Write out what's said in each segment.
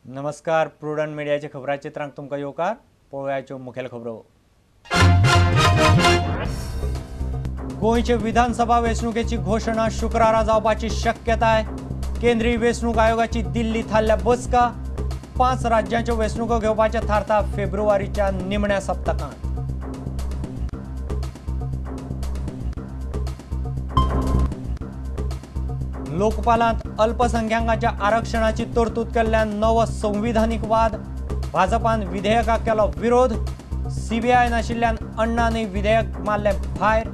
नमस्कार, प्रुडंट मीडियाचे खबराचित्रांक तुमकां येवकार. पळोवयाच्यो मुखेल खबरो. गोंयचे विधानसभा वेंचणुकेची घोषणा शुक्रारा जावपाची शक्यताय. केंद्रीय वेंचणूक आयोगाची दिल्ली थारल्या बसका. 5 राज्यांच्यो वेंचणुको घेवपाचे थारता फेब्रुवारीच्या निमण्या सप्तकांत. लोकपालांत अल्पसंख्याकांच्या आरक्षणाची तरतूद केल्ल्यान नवो संविधानीक वाद. भाजपान विधेयकाक केलो विरोध. सीबीआय नाशिल्ल्यान अण्णांनी विधेयक मारले भायर.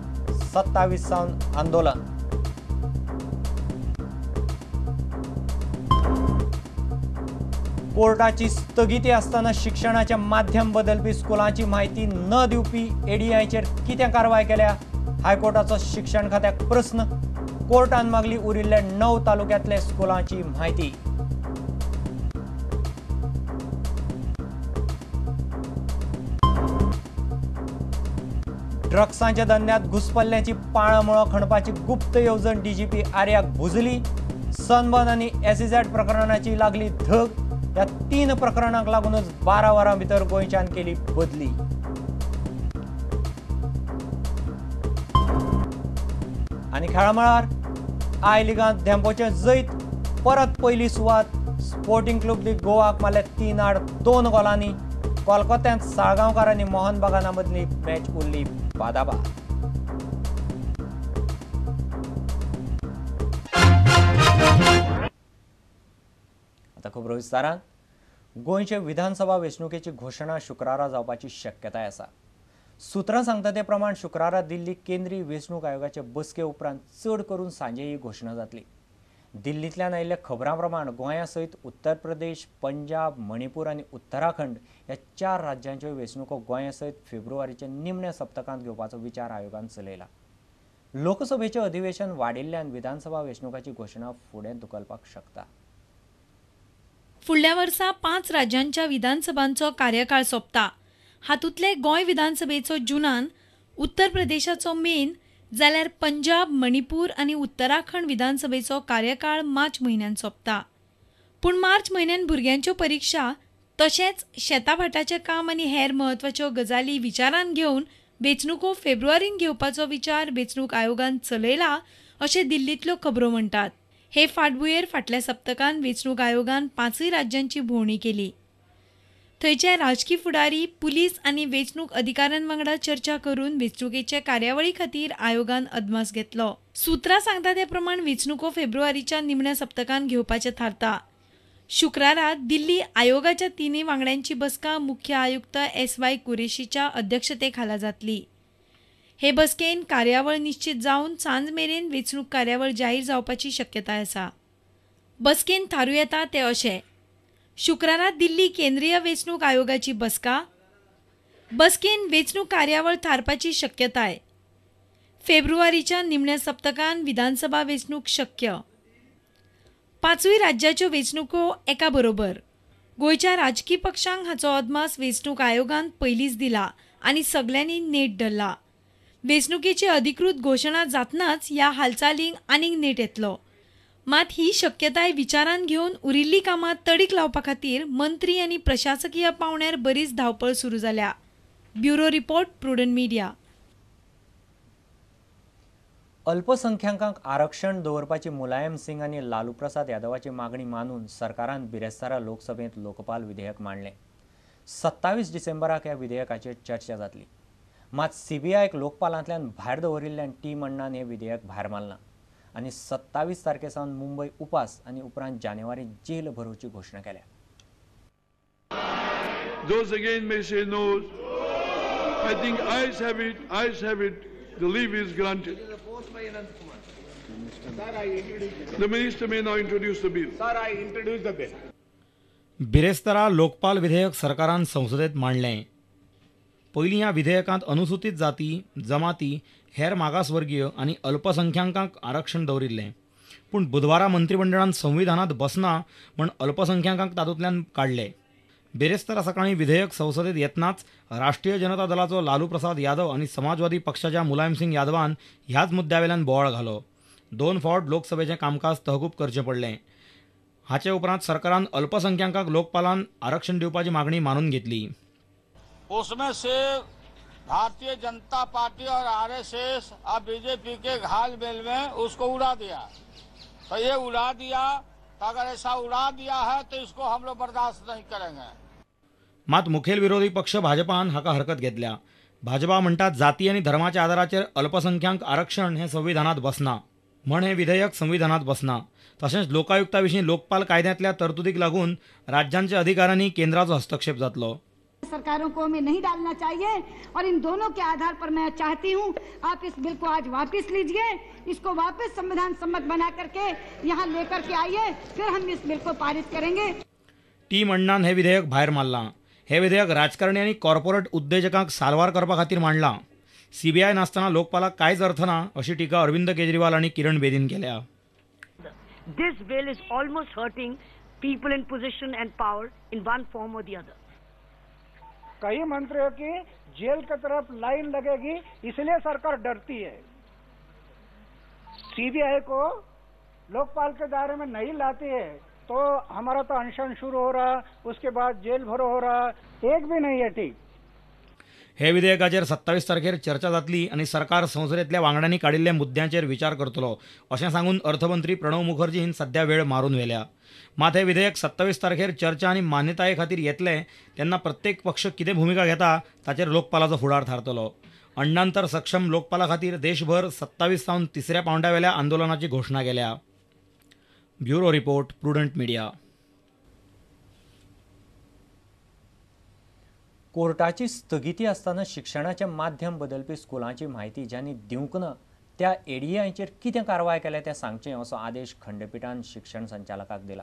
27 सावन आंदोलन. कोर्टाची स्थगिती आसतना शिक्षणाचे माध्यम बदलपी स्कुलांची म्हायती न दिवपी एडीआयचेर कितें कारवाय केल्या? हायकोर्टाचो शिक्षण खात्याक प्रस्न. कोर्टान मागली उरिल्ले 9 तालुक्यांतले स्कुलांची म्हायती. ड्रग्सांच्या धंद्यात घुसपल्ल्याची पाळंमुळो खणपाची गुप्त येवजण डीजीपी आर्याक भुजली. सनबर्न आनी एसईझेड प्रकरणाची लागली धग. ह्या 3 प्रकरणांक लागूनच 12 वरां भितर गोंयच्यान केली बदली. आनी खेळा मळार आय लिगांत धेंपोचे जैत. परत पयली सुवात. स्पोर्टिंग क्लब दी गोवाक मारले 3-2 गोलांनी. कोलकात्यांत साळगांवकार आनी मोहन बागाना मदली मॅच उरली बादाबाद. आता खबरो विस्तारान. गोंयचे विधानसभा वेंचणुकेची घोषणा शुक्रारा जावपाची शक्यताय आसा. सुत्रां सांगता ते प्रमाण शुक्रारा दिल्ली केंद्रीय वेंचणूक आयोगाचे बसके उपरांत चड करून सांजे ही घोषणा जातली. दिल्लींतल्यान आयिल्ल्या खबरां प्रमाण गोंया सयत उत्तर प्रदेश, पंजाब, मणिपूर आनी उत्तराखंड ह्या 4 राज्यांच्यो वेंचणुको गोंया सयत फेब्रुवारीच्या निमण्या सप्तकांत घेवपाचो विचार आयोगान चलयला. लोकसभेचें अधिवेशन वाडिल्ल्यान विधानसभा वेंचणुकाची घोषणा फुडें धुकलपाक शकता. फुडल्या वर्सा 5 राज्यांच्या विधानसभांचो कार्यकाळ सोंपता. हातूंतले गोंय विधानसभेचो जुनान, उत्तर प्रदेशाचो मेन, जाल्यार पंजाब, मणिपूर आनी उत्तराखंड विधानसभेचो कार्यकाळ मार्च म्हयन्यान सोंपता. पूण मार्च म्हयन्यान भुरग्यांच्यो परीक्षा तशेंच शेताभाटाचें काम आनी हेर म्हत्वाच्यो गजाली विचारांत घेवन वेंचणुको फेब्रुवारीन घेवपाचो विचार वेंचणूक आयोगान चलयला अशें दिल्लींतल्यो खबरो म्हणटात. हे फाटभुंयेर फाटल्या सप्तकांत वेंचणूक आयोगान 5 राज्यांची भोंवडी केली. थंयचे राजकी फुडारी, पुलीस आनी वेंचणूक अधिकाऱ्यां वांगडा चर्चा करून वेंचणुकेचे कार्यावळी खातीर आयोगान अदमास घेतलो. सुत्रां सांगता ते प्रमाण वेंचणुको फेब्रुवारीच्या निमण्या सप्तकांत घेवपाचे थारता. शुक्रारा दिल्ली आयोगाच्या 3 वांगड्यांची बसका मुख्य आयुक्त SY कुरेशीच्या अध्यक्षतेखाला जातली. हे बसकेन कार्यावळ निश्चित जावन सांज मेरेन वेंचणूक कार्यावळ जाहीर जावपाची शक्यताय आसा. बसकेन थारूं येता ते अशें. शुक्रारा दिल्ली केंद्रीय वेंचणूक आयोगाची बसका. बसकेन वेंचणूक कार्यावळ थारपाची शक्यताय. फेब्रुवारीच्या निमण्या सप्तकांत विधानसभा वेंचणूक शक्य. 5 राज्याच्यो वेंचणुको एका बरोबर. गोंयच्या राजकी पक्षांक हाचो अदमास वेंचणूक आयोगान पयलींच दिला आनी सगळ्यांनी नेट धरला. वेंचणुकेची अधिकृत घोशणा जातनाच ह्या हालचालींक आनीक नेट येतलो. मात ही शक्यताय विचारांत घेवन उरिल्ली कामां तडीक लावपा खातीर मंत्री आनी प्रशासकीय पावंड्यार बरीच धांवपळ सुरू जाल्या. Bureau report, Prudent media. अल्पसंख्याकांक आरक्षण दवरपाची मुलायम सिंग आनी लालू प्रसाद यादवाची मागणी मानून सरकारान बिरेस्तारा लोकसभेत लोकपाल विधेयक मांडलें. 27 डिसेंबराक ह्या विधेयकाचेर चर्चा जातली. मात सीबीआयक लोकपालांतल्यान भायर दवरिल्ल्यान टीम अण्णान हें विधेयक भायर मारलां आनी 27 तारखेसावन मुंबय उपास आनी उपरांत जानेवारीत जेल भरोवची घोशणा केल्या. Those again may say no. I think ayes have it. Ayes have it. The leave is granted. The minister may now introduce the bill. Sir, I introduce the bill. बिरेस्तारा लोकपाल विधेयक सरकारान संसदेत मांडलें. पयलीं ह्या विधेयकांत अनुसूचित जाती, जमाती, हेर मागासवर्गीय आनी अल्पसंख्यांकांक आरक्षण दवरिल्लें. पूण बुधवारा मंत्रिमंडळान संविधानांत बसना म्हूण अल्पसंख्यांकांक तातूंतल्यान काडले. बेरेस्तारा सकाळीं विधेयक संसदेत येतनाच राष्ट्रीय जनता दलाचो लालू प्रसाद यादव आनी समाजवादी पक्षाच्या मुलायम सिंग यादवान ह्याच मुद्द्यावेल्यान बोवाळ घालो. 2 फावट लोकसभेचें कामकाज तहकूब करचें पडलें. हाचे उपरांत सरकारान अल्पसंख्यांकांक लोकपालान आरक्षण दिवपाची मागणी मानून घेतली. उसमें से भारतीय जनता पार्टी और आरएसएस और बीजेपी के घालमेल में उसको उड़ा दिया. तो ये उड़ा दिया, तो अगर ऐसा उड़ा दिया है तो इसको हम लोग बर्दाश्त नहीं करेंगे. मात मुखेल विरोधी पक्ष भाजपान हाका हरकत घेतल्या. भाजपा म्हणटात जाती आनी धर्माच्या आदाराचेर अल्पसंख्यांक आरक्षण हें संविधानात बसना म्हण हें विधेयक संविधानात बसना. तशेंच लोकायुक्ता विशीं लोकपाल कायद्यांतल्या तरतुदीक लागून राज्यांच्या अधिकारांनी केंद्राचो हस्तक्षेप जातलो. सरकारों को हमें नहीं डालना चाहिए और इन दोनों के आधार पर मैं चाहती हूं आप इस बिल को आज वापस लीजिए, इसको वापस संविधान सम्मत बना करके यहां लेकर के आइए, फिर हम इस बिल को पारित करेंगे. टीम अण्णान हे विधेयक भायर मारलां. हे विधेयक राजकारणी आनी कॉर्पोरेट उद्देजकांक सारवार करपा खातीर मांडलां. सीबीआय नासतना लोकपालाक कांयच अर्थ ना अशी टिका अरविंद केजरीवाल आनी किरण बेदीन केल्या. This bill is almost hurting people in position and power in one form or the other. कई मंत्रियों की जेल की तरफ लाइन लगेगी, इसलिए सरकार डरती है. सीबीआई को लोकपाल के दायरे में नहीं लाती है तो हमारा तो अनशन शुरू हो रहा, उसके बाद जेल भरो हो रहा, एक भी नहीं है ठीक. हे विधेयकाचेर 27 तारखेर चर्चा जातली आनी सरकार संसदेंतल्या वांगड्यांनी काडिल्ल्या मुद्द्यांचेर विचार करतलो अशें सांगून अर्थमंत्री प्रणव मुखर्जीन सध्या वेळ मारून व्हेल्या. मात हे विधेयक 27 तारखेर चर्चा आनी मान्यताये खातीर येतलें तेन्ना प्रत्येक पक्ष कितें भुमिका घेता ताचेर लोकपालाचो फुडार थारतलो. अण्णांतर सक्षम लोकपाला खातीर देशभर 27 सावन 3ऱ्या पावंड्यावेल्या आंदोलनाची घोशणा केल्या. Bureau report, Prudent media. कोर्टाची स्थगिती आसतना शिक्षणाचें माध्यम बदलपी स्कुलांची म्हायती ज्यांनी दिवंक ना त्या एडीआयचेर कितें कारवाय केल्या तें सांगचें असो आदेश खंडपीठान शिक्षण संचालकाक दिला.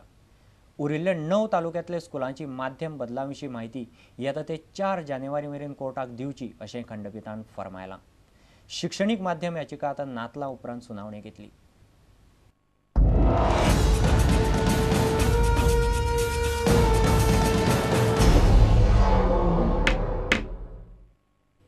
उरिल्ल्या 9 तालुक्यांतल्या स्कुलांची माध्यम बदला विशीं म्हायती येता ते 4 जानेवारी मेरेन कोर्टाक दिवची अशें खंडपीठान फरमायलां. शिक्षणीक माध्यम याचिका आतां नातलां उपरांत सुनावणेक येतली.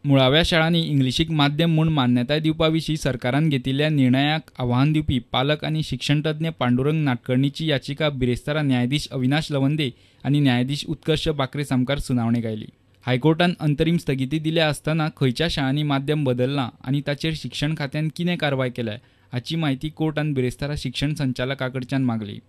मुळाव्या शाळांनी इंग्लिशीक माध्यम म्हूण मान्यताय दिवपा विशीं सरकारान घेतिल्ल्या निर्णयाक आव्हान दिवपी पालक आनी शिक्षणतज्ञ पांडुरंग नाडकर्णीची याचिका बिरेस्तारा न्यायाधीश अविनाश लवंदे आनी न्यायाधीश उत्कर्ष बाकरे सामकार सुनावणेक आयली. हायकोर्टान अंतरीम स्थगिती दिल्या आसतना खंयच्या शाळांनी माध्यम बदललां आनी ताचेर शिक्षण खात्यान कितें कारवाय केल्या हाची म्हायती कोर्टान बिरेस्तारा शिक्षण संचालका कडच्यान मागली.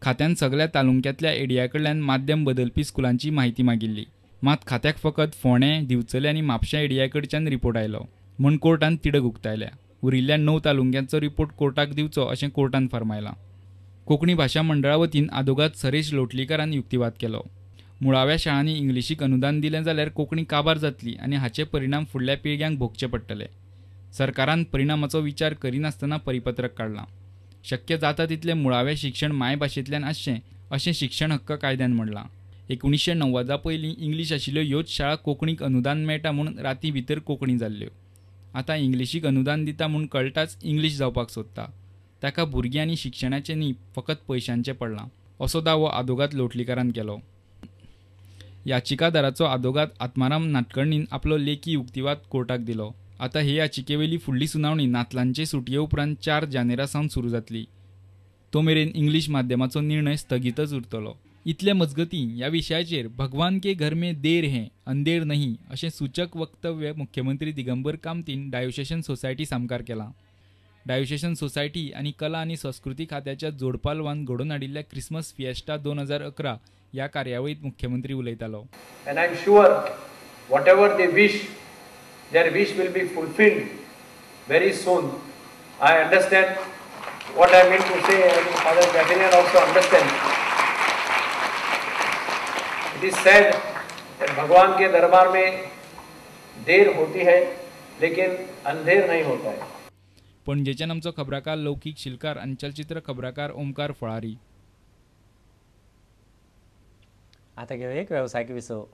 खात्यान सगळ्या तालुक्यांतल्या एडीआय कडल्यान माध्यम बदलपी स्कुलांची म्हायती मागिल्ली. मात खात्याक फकत फोंडे, दिवचले आनी म्हापशा एडीआय कडच्यान रिपोर्ट आयलो म्हूण कोर्टान तिडक उक्तायल्या. उरिल्ल्या 9 तालुक्यांचो रिपोर्ट कोर्टाक दिवचो अशें कोर्टान फरमायलां. कोंकणी भाशा मंडळा वतीन आदोगाद सरेश लोटलीकरान युक्तिवाद केलो. मुळाव्या शाळांनी इंग्लिशीक अनुदान दिलें जाल्यार कोंकणी काबार जातली आनी हाचे परिणाम फुडल्या पिळग्यांक भोगचे पडटले. सरकारान परिणामाचो विचार करिनासतना परिपत्रक काडलां. शक्य जाता तितलें मुळावें शिक्षण मायभाशेंतल्यान आसचें अशें शिक्षण हक्क कायद्यान म्हणलां. 1990 पयलीं इंग्लीश आशिल्ल्यो ह्योच शाळा कोंकणीक अनुदान मेळटा म्हूण राती भितर कोंकणी जाल्ल्यो. आतां इंग्लिशीक अनुदान दिता म्हूण कळटाच इंग्लीश जावपाक सोदता. ताका भुरगीं आनी शिक्षणाचें न्ही फकत पयशांचें पडलां असो दावो आदोगाद लोटलीकारान केलो. याचिकादाराचो आदोगाद आत्माराम नाडकर्णीन आपलो लेखी युक्तिवाद कोर्टाक दिलो. आतां हे याचिकेवेली फुडली सुनावणी नातलांचे सुटये उपरांत 4 जानेरा सावन सुरू जातली. तो मेरेन इंग्लीश माध्यमाचो निर्णय स्थगितच उरतलो. इतले मजगतीं ह्या विशयाचेर भगवान के घर में देर है अंधेर नहीं अशें सूचक वक्तव्य मुख्यमंत्री दिगंबर कामतीन डायोसेशन सोसायटी सामकार केलां. डायोसेशन सोसायटी आनी कला आनी संस्कृती खात्याच्या जोडपालवान घडोवन हाडिल्ल्या क्रिसमस फिएस्टा 2011 ह्या कार्यावळीत मुख्यमंत्री उलयतालो. And I'm sure whatever they wish, their wish will be fulfilled very soon. I understand what I mean to say, and Father Gabriel also understands. It is said that भगवान के दरबार में देर होती है लेकिन अंधेर नहीं होता है. पणजेच्यान आमचो खबराकार लौकीक शिलकार आनी चलचित्र खबराकार ओमकार फळारी. आता घेऊ एक व्यावसायिक विसव.